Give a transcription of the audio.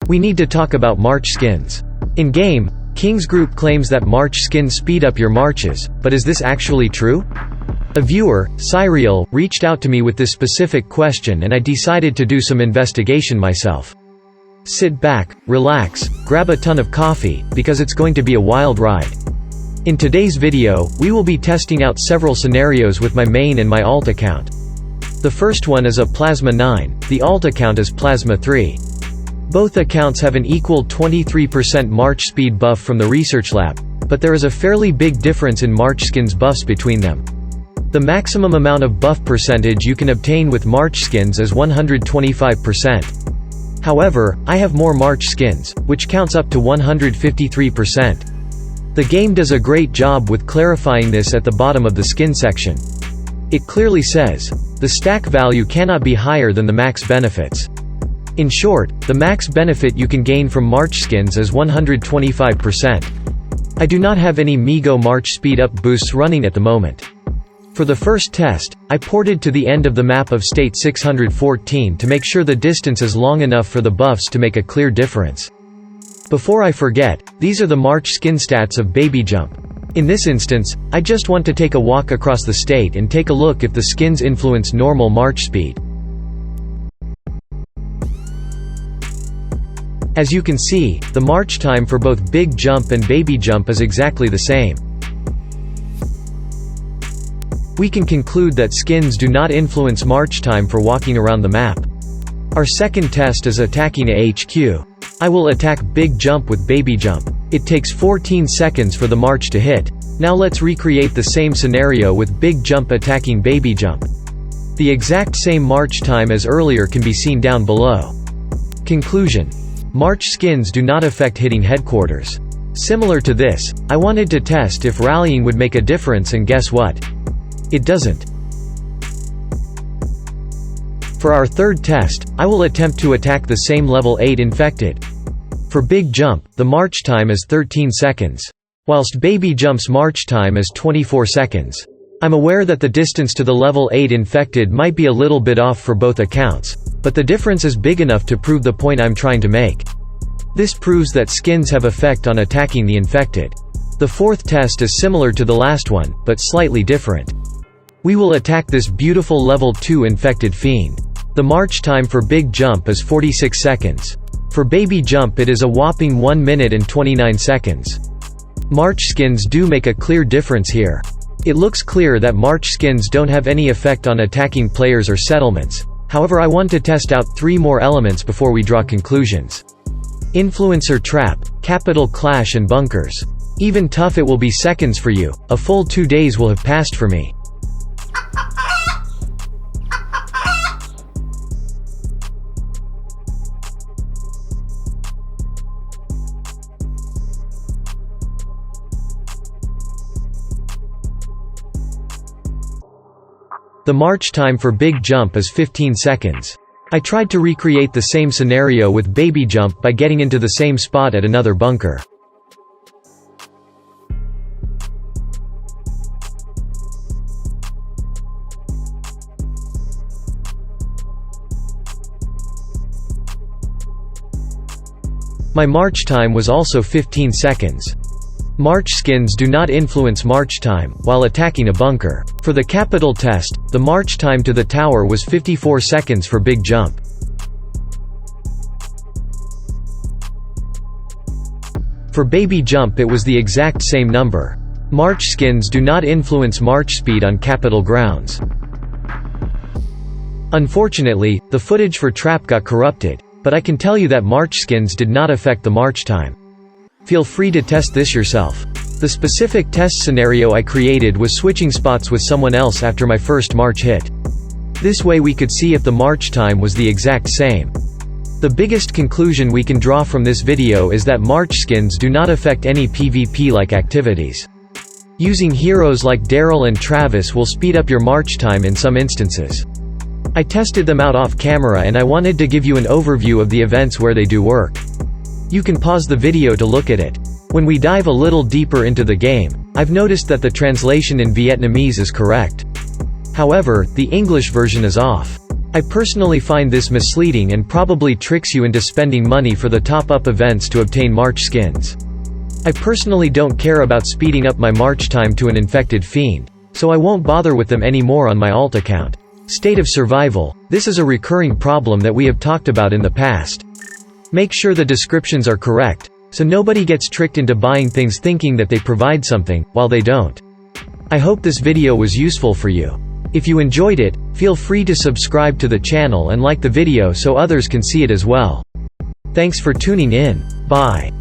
We need to talk about march skins. In-game, King's Group claims that march skins speed up your marches, but is this actually true? A viewer, Cyriel, reached out to me with this specific question and I decided to do some investigation myself. Sit back, relax, grab a ton of coffee, because it's going to be a wild ride. In today's video, we will be testing out several scenarios with my main and my alt account. The first one is a Plasma 9, the alt account is Plasma 3. Both accounts have an equal 23% march speed buff from the research lab, but there is a fairly big difference in march skins buffs between them. The maximum amount of buff percentage you can obtain with march skins is 125%. However, I have more march skins, which counts up to 153%. The game does a great job with clarifying this at the bottom of the skin section. It clearly says, the stack value cannot be higher than the max benefits. In short, the max benefit you can gain from march skins is 125%. I do not have any Migo march speed up boosts running at the moment. For the first test, I ported to the end of the map of state 614 to make sure the distance is long enough for the buffs to make a clear difference. Before I forget, these are the march skin stats of Baby Jump. In this instance, I just want to take a walk across the state and take a look if the skins influence normal march speed. As you can see, the march time for both Big Jump and Baby Jump is exactly the same. We can conclude that skins do not influence march time for walking around the map. Our second test is attacking a HQ. I will attack Big Jump with Baby Jump. It takes 14 seconds for the march to hit. Now let's recreate the same scenario with Big Jump attacking Baby Jump. The exact same march time as earlier can be seen down below. Conclusion: march skins do not affect hitting headquarters. Similar to this, I wanted to test if rallying would make a difference, and guess what? It doesn't. For our third test, I will attempt to attack the same level 8 infected. For Big Jump, the march time is 13 seconds. Whilst Baby Jump's march time is 24 seconds. I'm aware that the distance to the level 8 infected might be a little bit off for both accounts, but the difference is big enough to prove the point I'm trying to make. This proves that skins have effect on attacking the infected. The fourth test is similar to the last one, but slightly different. We will attack this beautiful level 2 infected fiend. The march time for Big Jump is 46 seconds. For Baby Jump it is a whopping 1 minute and 29 seconds. March skins do make a clear difference here. It looks clear that march skins don't have any effect on attacking players or settlements. However, I want to test out 3 more elements before we draw conclusions. Influencer Trap, Capital Clash and Bunkers. Even tough, it will be seconds for you. A full 2 days will have passed for me. The march time for Big Jump is 15 seconds. I tried to recreate the same scenario with Baby Jump by getting into the same spot at another bunker. My march time was also 15 seconds. March skins do not influence march time while attacking a bunker. For the capital test, the march time to the tower was 54 seconds for Big Jump. For Baby Jump it was the exact same number. March skins do not influence march speed on capital grounds. Unfortunately, the footage for Trap got corrupted, but I can tell you that march skins did not affect the march time. Feel free to test this yourself. The specific test scenario I created was switching spots with someone else after my first march hit. This way we could see if the march time was the exact same. The biggest conclusion we can draw from this video is that march skins do not affect any PvP-like activities. Using heroes like Daryl and Travis will speed up your march time in some instances. I tested them out off camera and I wanted to give you an overview of the events where they do work. You can pause the video to look at it. When we dive a little deeper into the game, I've noticed that the translation in Vietnamese is correct. However, the English version is off. I personally find this misleading and probably tricks you into spending money for the top-up events to obtain March skins. I personally don't care about speeding up my March time to an infected fiend, so I won't bother with them anymore on my alt account. State of survival. This is a recurring problem that we have talked about in the past. Make sure the descriptions are correct, so nobody gets tricked into buying things thinking that they provide something, while they don't. I hope this video was useful for you. If you enjoyed it, feel free to subscribe to the channel and like the video so others can see it as well. Thanks for tuning in. Bye.